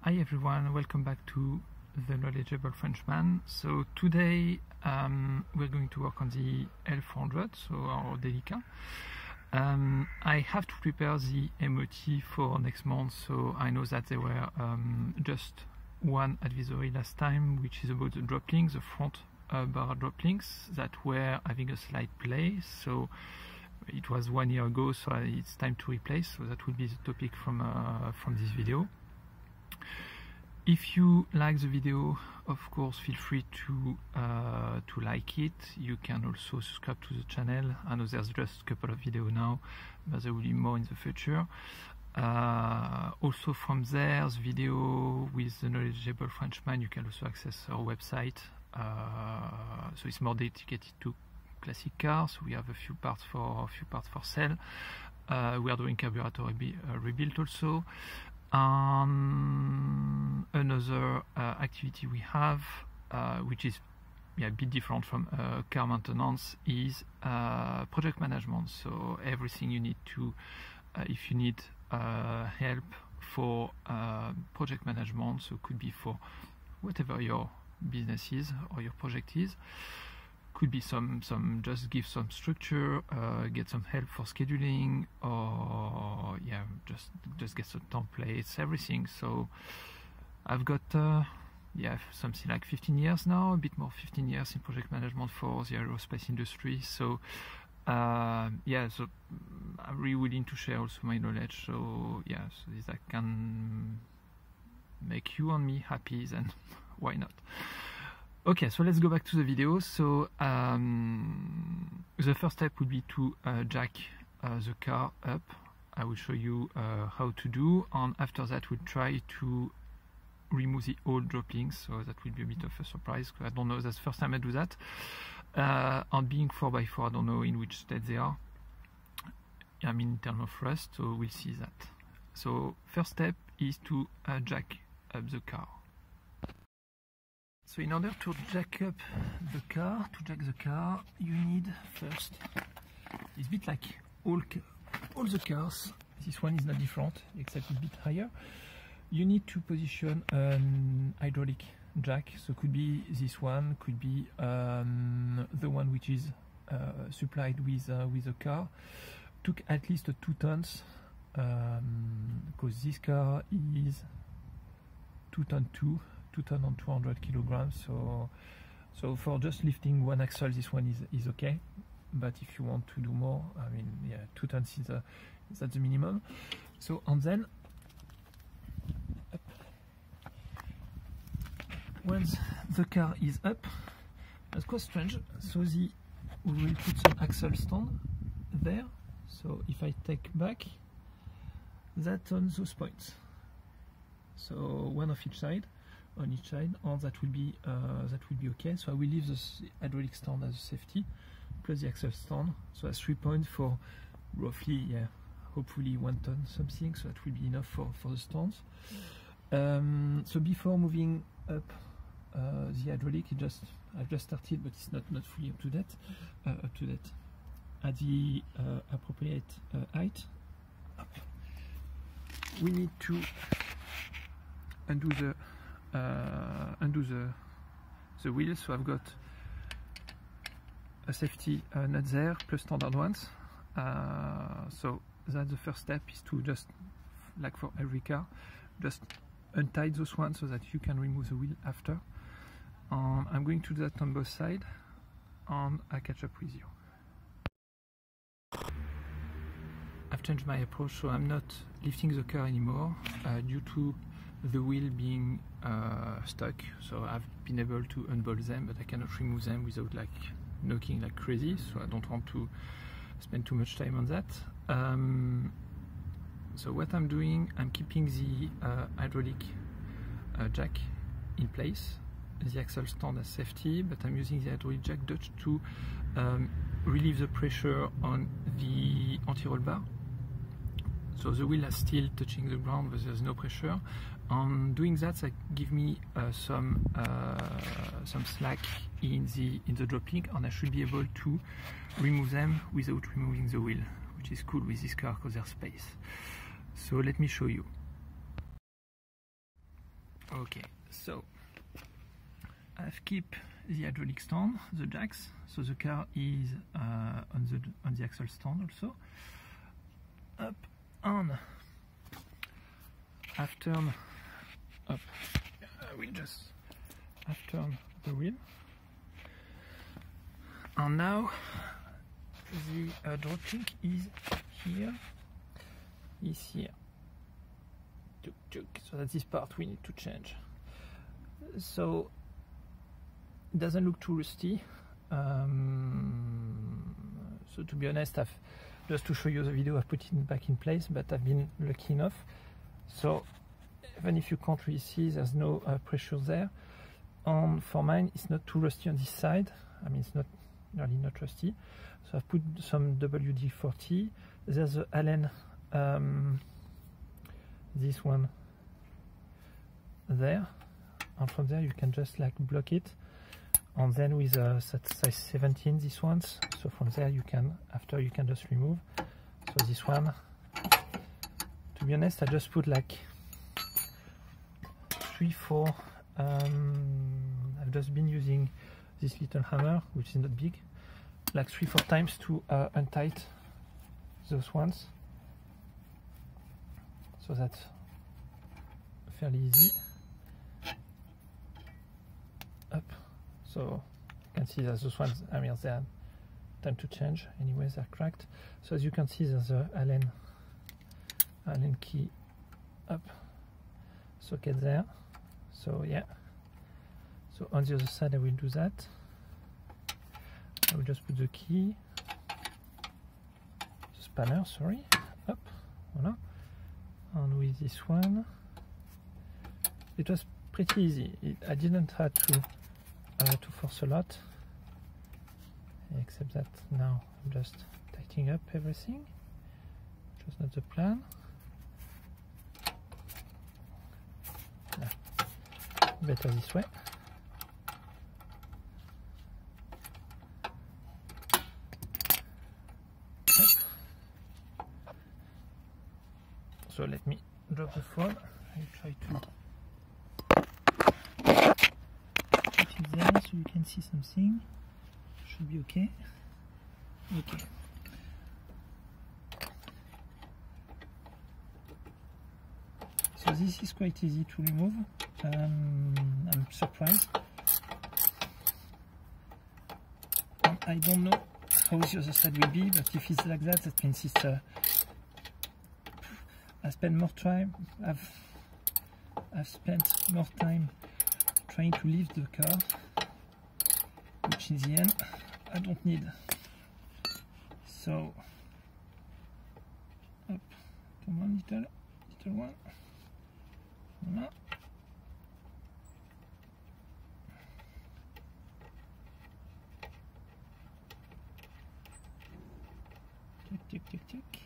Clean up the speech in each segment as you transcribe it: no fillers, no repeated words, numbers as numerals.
Hi everyone, welcome back to The Knowledgeable Frenchman. So today we're going to work on the L400, so our Delica. I have to prepare the MOT for next month, so I know that there were just one advisory last time, which is about the drop links, the front bar drop links that were having a slight play. So it was 1 year ago, so it's time to replace. So that will be the topic from this video. If you like the video, of course, feel free to like it. You can also subscribe to the channel. I know there's just a couple of videos now, but there will be more in the future. Also from there, the video with the Knowledgeable Frenchman, you can also access our website. So it's more dedicated to classic cars. We have a few parts for sale. We are doing carburetor rebuild also. Another activity we have, which is a bit different from car maintenance, is project management. So everything you need to, if you need help for project management, so it could be for whatever your business is or your project is. Could be some just give some structure, get some help for scheduling, or just get some templates, everything. So I've got something like 15 years now, a bit more 15 years in project management for the aerospace industry. So so I'm really willing to share also my knowledge. So so if that can make you and me happy, then why not? Okay, so let's go back to the video. So the first step would be to jack the car up. I will show you how to do, and after that we'll try to remove the old drop links. So that will be a bit of a surprise, because I don't know, that's the first time I do that. And being 4x4, I don't know in which state they are. I mean in terms of rust, so we'll see that. So first step is to jack up the car. So in order to jack up the car, you need first, it's a bit like all the cars, this one is not different, except a bit higher. You need to position an hydraulic jack, so could be this one, could be the one which is supplied with the car. Took at least 2 tons, because this car is 2 ton and 200 kilograms. So for just lifting one axle, this one is okay. But if you want to do more, I mean, 2 tons is at the minimum. So and then up. Once the car is up, that's quite strange. So we will put some axle stand there. So if I take back, that's on those points. So one on each side, and that will be okay. So I will leave this hydraulic stand as a safety, plus the axle stand. So that's 3 points for roughly, hopefully 1 ton something. So that will be enough for the stands. So before moving up the hydraulic, I've just started, but it's not fully up to date. At the appropriate height, up. We need to undo the wheel. So I've got a safety nut there plus standard ones. So that's the first step, is to just, like for every car, just untie those ones so that you can remove the wheel after. I'm going to do that on both sides, and I'll catch up with you. I've changed my approach, so I'm not lifting the car anymore due to the wheel being stuck. So I've been able to unbolt them, but I cannot remove them without like knocking like crazy. So I don't want to spend too much time on that. So what I'm doing, I'm keeping the hydraulic jack in place, the axle stand as safety, but I'm using the hydraulic jack just to relieve the pressure on the anti-roll bar. So the wheel is still touching the ground, but there's no pressure. On doing that, that give me some slack in the drop link, and I should be able to remove them without removing the wheel, which is cool with this car because there's space. So let me show you. Okay, so I've kept the hydraulic stand, the jacks, so the car is on the axle stand also. Up, on. I've turned up. We just have turned the wheel, and now the door kink is here. So that's this part we need to change. So it doesn't look too rusty. So to be honest, just to show you the video, I've put it back in place, but I've been lucky enough. So even if you can't really see, there's no pressure there. And for mine, it's not too rusty on this side. I mean, it's not really not rusty. So I've put some WD-40. There's the Allen, this one there, and from there you can just like block it. And then with size 17, this ones. So from there you can, after you can just remove. So this one, to be honest, I just put like 3-4. I've just been using this little hammer, which is not big, like 3-4 times to untight those ones. So that's fairly easy. Up. So you can see that those ones, I mean, they're time to change. Anyways, they're cracked. So as you can see, there's a Allen key up socket there. So yeah. So on the other side, I will do that. I will just put the key, the spanner, sorry, up, voila. And with this one, it was pretty easy. I didn't have to force a lot, except that now I'm just tightening up everything, which was not the plan. Yeah. Better this way. So let me drop the phone. I try to put it there so you can see something. Should be okay. Okay. So this is quite easy to remove. I'm surprised. I don't know how the other side will be, but if it's like that, that means it's I spend more time. I've spent more time trying to lift the car, which in the end I don't need. So, up, come on, little one. Voilà. Tick, tick, tick, tick.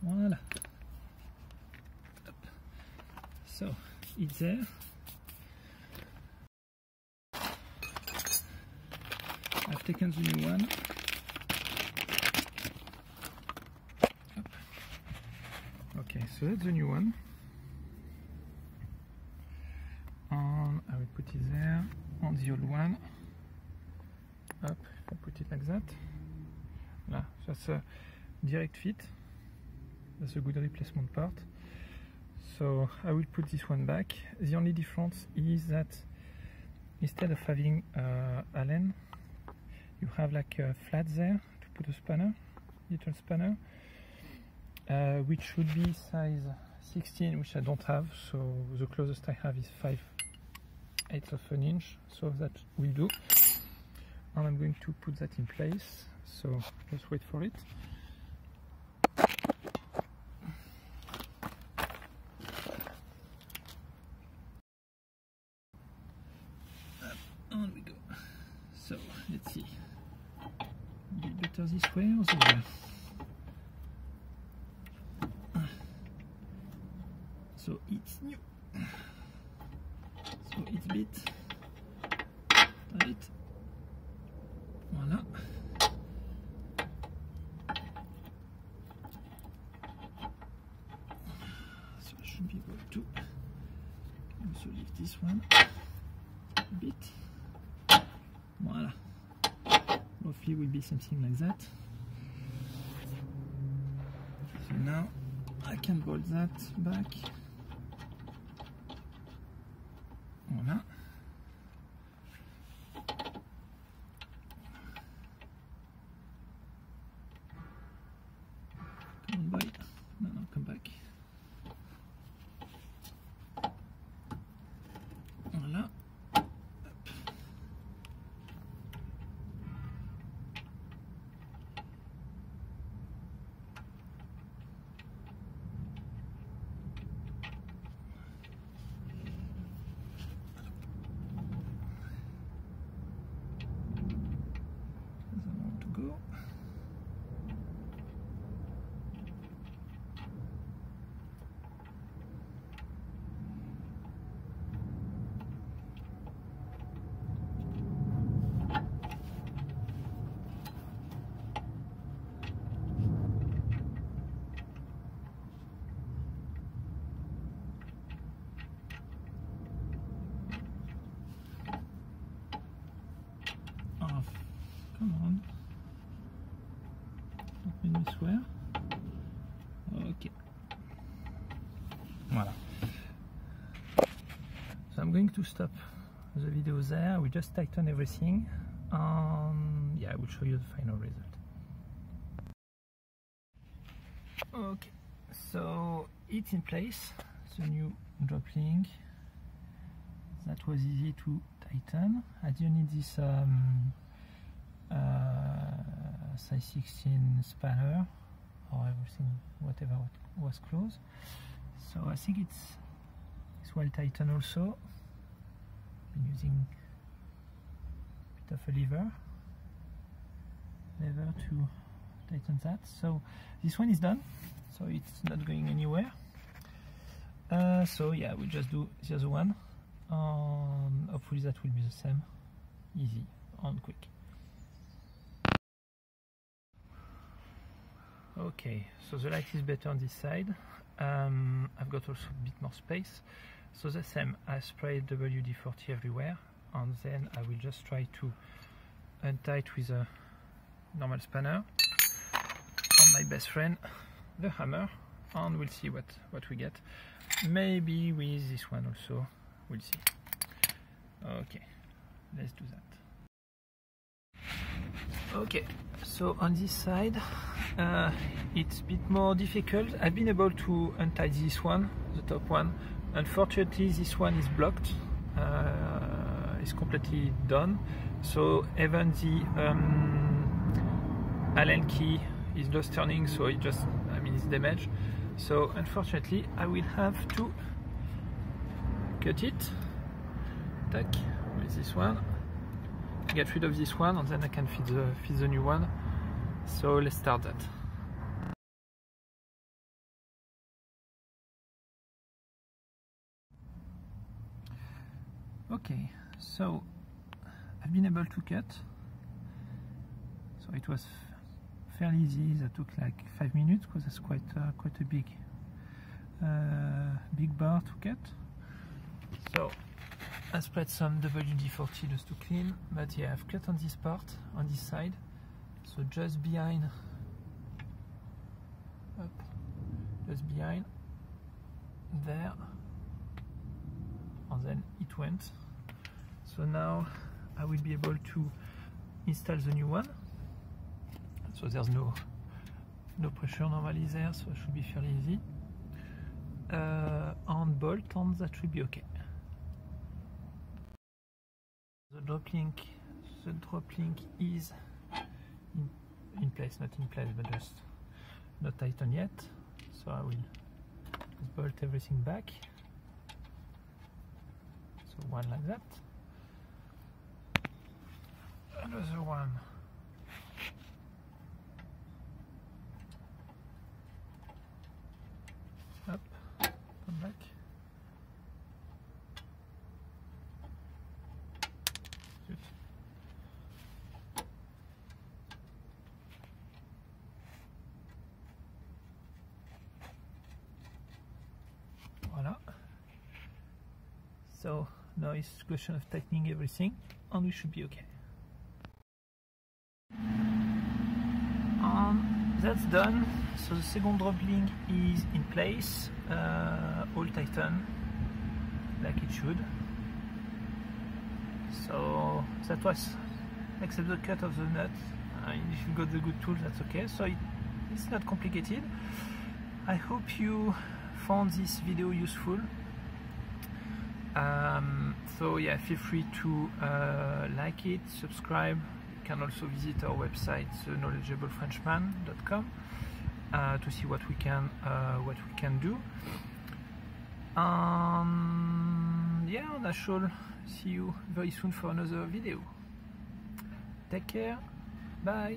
Voila. Up. So it's there. I've taken the new one. Up. Okay, so that's the new one. And I will put it there on the old one. Up, I put it like that. Là, that's a direct fit. That's a good replacement part. So I will put this one back. The only difference is that instead of having Allen, you have like a flat there to put a spanner, little spanner, which should be size 16, which I don't have. So the closest I have is 5/8 of an inch. So that will do. And I'm going to put that in place. So just wait for it. On we go. So let's see. Is it better this way or the way? So it's new. So it's bit right. Voilà. to also lift this one a bit. Voila. Roughly will be something like that. So now I can bolt that back. Voila. Come on, boy. No, come back. Voila. Come on. Don't make me swear. Okay. Voila. So I'm going to stop the video there. We just tighten everything. Yeah, I will show you the final result. Okay. So it's in place. The new drop link. That was easy to tighten. I didn't need this size 16 spanner or everything, whatever was close. So I think it's well tightened also. Been using a bit of a lever to tighten that. So this one is done, so it's not going anywhere. So yeah, we'll just do the other one. Hopefully that will be the same, easy and quick. Okay, so the light is better on this side. I've got also a bit more space. So the same, I sprayed WD-40 everywhere, and then I will just try to untie it with a normal spanner on my best friend, the hammer, and we'll see what we get. Maybe with this one also, we'll see. Okay, let's do that. Okay, so on this side it's a bit more difficult. I've been able to untie this one, the top one. Unfortunately this one is blocked, it's completely done, so even the Allen key is just turning, so it just, it's damaged. So unfortunately I will have to cut it, tack, with this one, get rid of this one, and then I can fit the new one. So let's start that. Okay, so I've been able to cut. So it was fairly easy. That took like 5 minutes because it's quite a big bar to cut. So I spread some WD-40 just to clean, but yeah, I've cut on this part, on this side, so just behind, just behind there, and then it went. So now I will be able to install the new one. So there's no pressure normally there, so it should be fairly easy. And bolt, and that should be okay. The drop link is in place, not in place, but just not tightened yet. So I will just bolt everything back. So one like that. Another one. Up, come back. Good. Voilà. So now it's a question of tightening everything and we should be okay. That's done. So the second drop link is in place, all tightened like it should. So that was, except the cut of the nut, if you got the good tool, that's okay. So it's not complicated. I hope you found this video useful. So yeah, feel free to like it, subscribe. You can also visit our website, theknowledgeablefrenchman.com, to see what we can do. Yeah, and I shall see you very soon for another video. Take care. Bye.